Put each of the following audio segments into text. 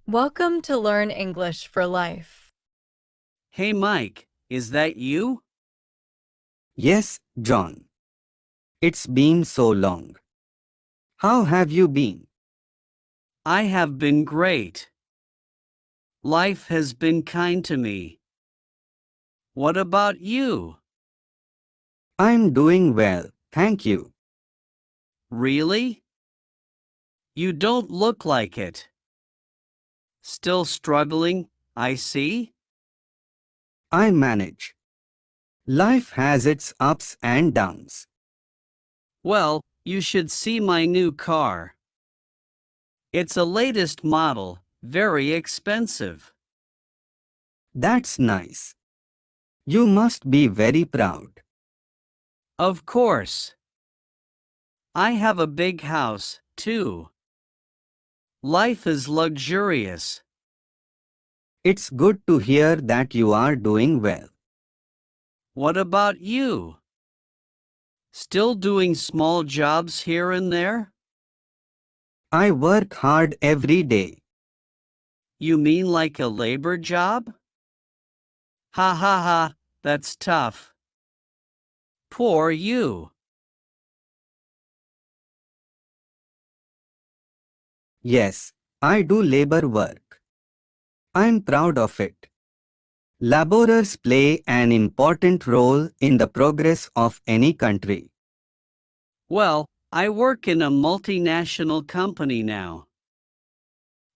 Welcome to Learn English for Life. Hey Mike, is that you? Yes, John. It's been so long. How have you been? I have been great. Life has been kind to me. What about you? I'm doing well, thank you. Really? You don't look like it. Still struggling, I see? I manage. Life has its ups and downs. Well, you should see my new car. It's a latest model, very expensive. That's nice. You must be very proud. Of course. I have a big house, too. Life is luxurious. It's good to hear that you are doing well. What about you? Still doing small jobs here and there? I work hard every day. You mean like a labor job? Ha ha ha, that's tough. Poor you. Yes, I do labor work. I'm proud of it. Laborers play an important role in the progress of any country. Well, I work in a multinational company now.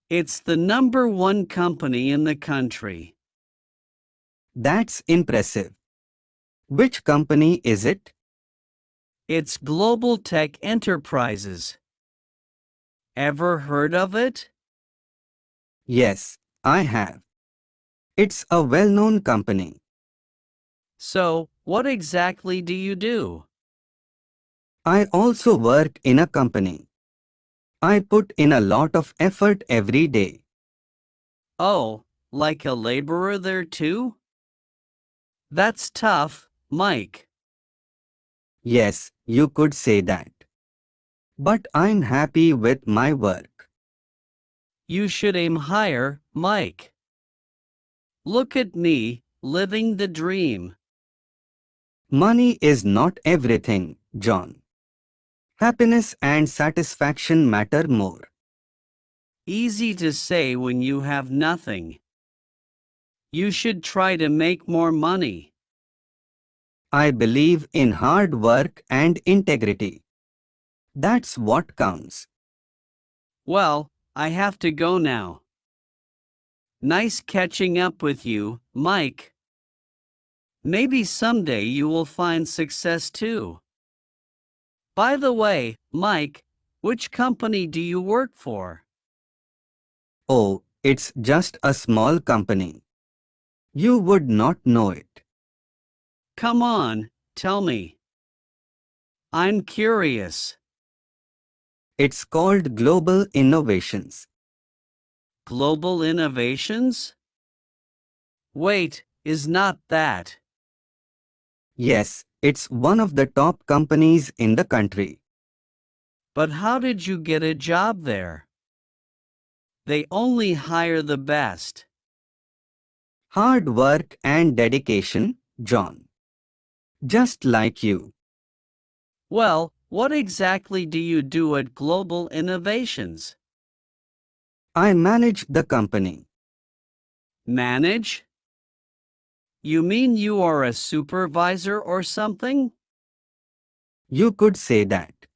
It's the #1 company in the country. That's impressive. Which company is it? It's Global Tech Enterprises. Ever heard of it? Yes, I have. It's a well-known company. So, what exactly do you do? I also work in a company. I put in a lot of effort every day. Oh, like a laborer there too? That's tough, Mike. Yes, you could say that. But I'm happy with my work. You should aim higher, Mike. Look at me, living the dream. Money is not everything, John. Happiness and satisfaction matter more. Easy to say when you have nothing. You should try to make more money. I believe in hard work and integrity. That's what counts. Well, I have to go now. Nice catching up with you, Mike. Maybe someday you will find success too. By the way, Mike, which company do you work for? Oh, it's just a small company. You would not know it. Come on, tell me. I'm curious. It's called Global Innovations. Global Innovations? Wait, is not that? Yes, it's one of the top companies in the country. But how did you get a job there? They only hire the best. Hard work and dedication, John. Just like you. Well, what exactly do you do at Global Innovations? I manage the company. Manage? You mean you are a supervisor or something? You could say that.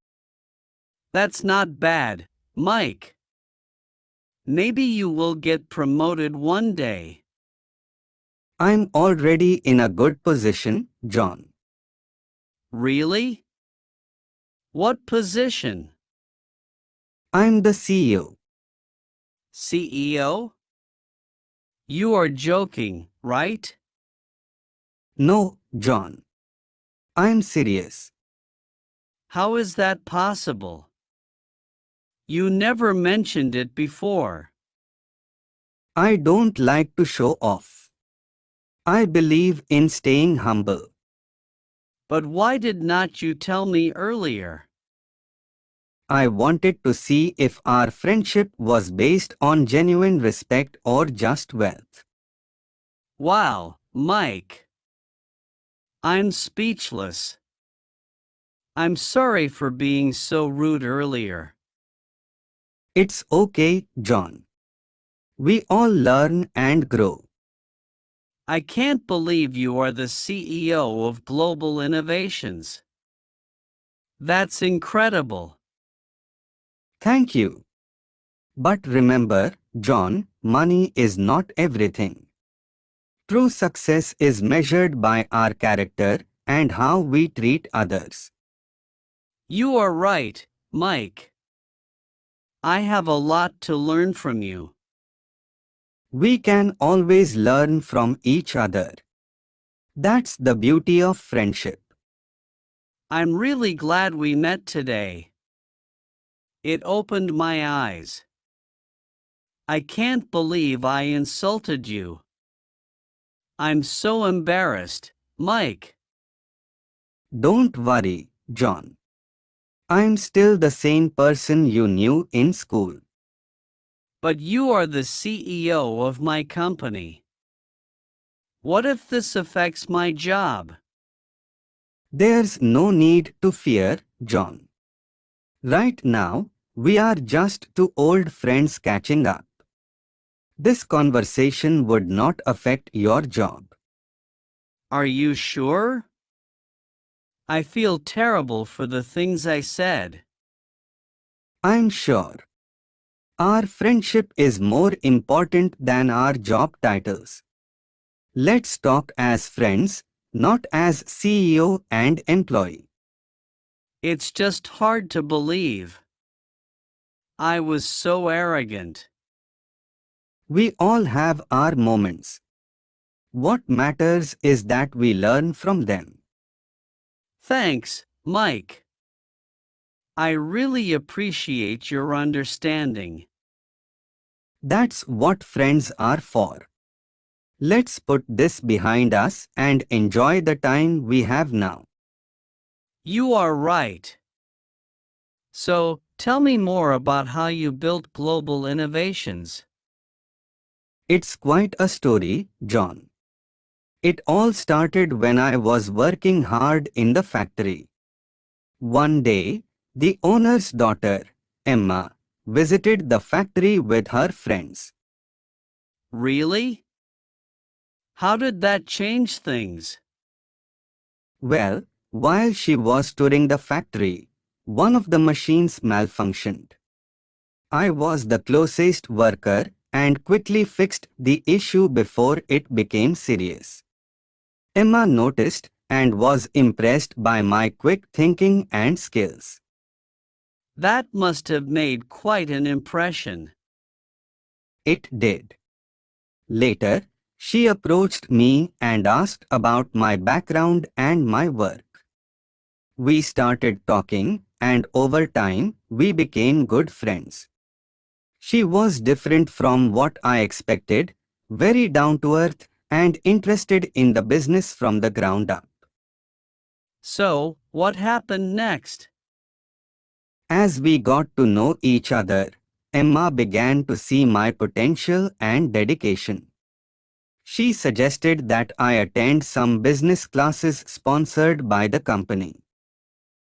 That's not bad, Mike. Maybe you will get promoted one day. I'm already in a good position, John. Really? What position? I'm the CEO. CEO? You are joking, right? No, John. I'm serious. How is that possible? You never mentioned it before. I don't like to show off. I believe in staying humble. But why did not you tell me earlier? I wanted to see if our friendship was based on genuine respect or just wealth. Wow, Mike. I'm speechless. I'm sorry for being so rude earlier. It's okay, John. We all learn and grow. I can't believe you are the CEO of Global Innovations. That's incredible. Thank you. But remember, John, money is not everything. True success is measured by our character and how we treat others. You are right, Mike. I have a lot to learn from you. We can always learn from each other. That's the beauty of friendship. I'm really glad we met today. It opened my eyes. I can't believe I insulted you. I'm so embarrassed, Mike. Don't worry, John. I'm still the same person you knew in school. But you are the CEO of my company. What if this affects my job? There's no need to fear, John. Right now, we are just two old friends catching up. This conversation would not affect your job. Are you sure? I feel terrible for the things I said. I'm sure. Our friendship is more important than our job titles. Let's talk as friends, not as CEO and employee. It's just hard to believe. I was so arrogant. We all have our moments. What matters is that we learn from them. Thanks, Mike. I really appreciate your understanding. That's what friends are for. Let's put this behind us and enjoy the time we have now. You are right. So, tell me more about how you built Global Innovations. It's quite a story, John. It all started when I was working hard in the factory. One day, the owner's daughter, Emma, visited the factory with her friends. Really? How did that change things? Well, while she was touring the factory, one of the machines malfunctioned. I was the closest worker and quickly fixed the issue before it became serious. Emma noticed and was impressed by my quick thinking and skills. That must have made quite an impression. It did. Later, she approached me and asked about my background and my work. We started talking, and over time, we became good friends. She was different from what I expected, very down to earth, and interested in the business from the ground up. So, what happened next? As we got to know each other, Emma began to see my potential and dedication. She suggested that I attend some business classes sponsored by the company.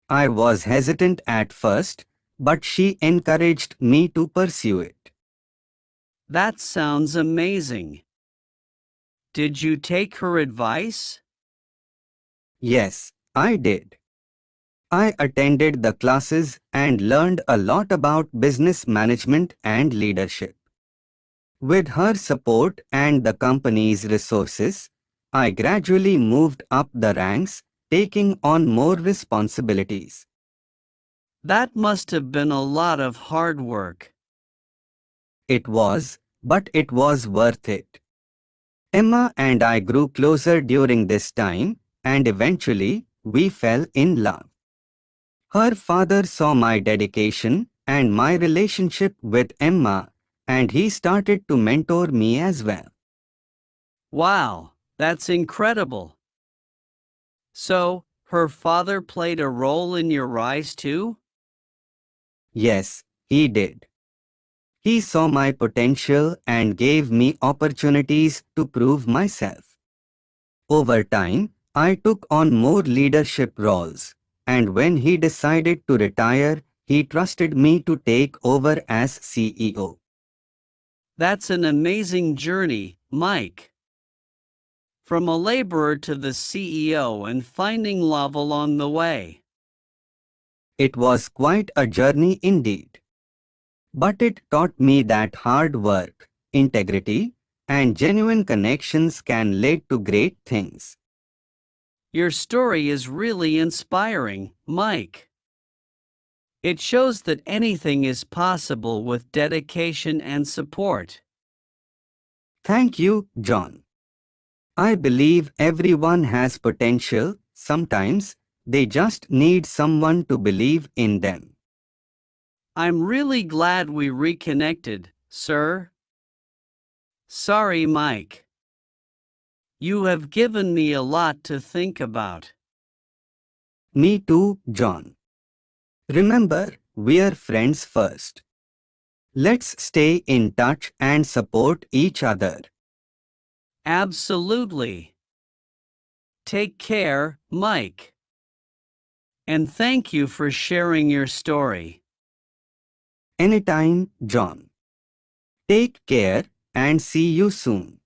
I was hesitant at first, but she encouraged me to pursue it. That sounds amazing. Did you take her advice? Yes, I did. I attended the classes and learned a lot about business management and leadership. With her support and the company's resources, I gradually moved up the ranks, taking on more responsibilities. That must have been a lot of hard work. It was, but it was worth it. Emma and I grew closer during this time, and eventually, we fell in love. Her father saw my dedication and my relationship with Emma, and he started to mentor me as well. Wow, that's incredible. So, her father played a role in your rise too? Yes, he did. He saw my potential and gave me opportunities to prove myself. Over time, I took on more leadership roles, and when he decided to retire, he trusted me to take over as CEO. That's an amazing journey, Mike. From a laborer to the CEO and finding love along the way. It was quite a journey indeed. But it taught me that hard work, integrity, and genuine connections can lead to great things. Your story is really inspiring, Mike. It shows that anything is possible with dedication and support. Thank you, John. I believe everyone has potential. Sometimes they just need someone to believe in them. I'm really glad we reconnected, sir. Sorry, Mike. You have given me a lot to think about. Me too, John. Remember, we're friends first. Let's stay in touch and support each other. Absolutely. Take care, Mike. And thank you for sharing your story. Anytime, John. Take care and see you soon.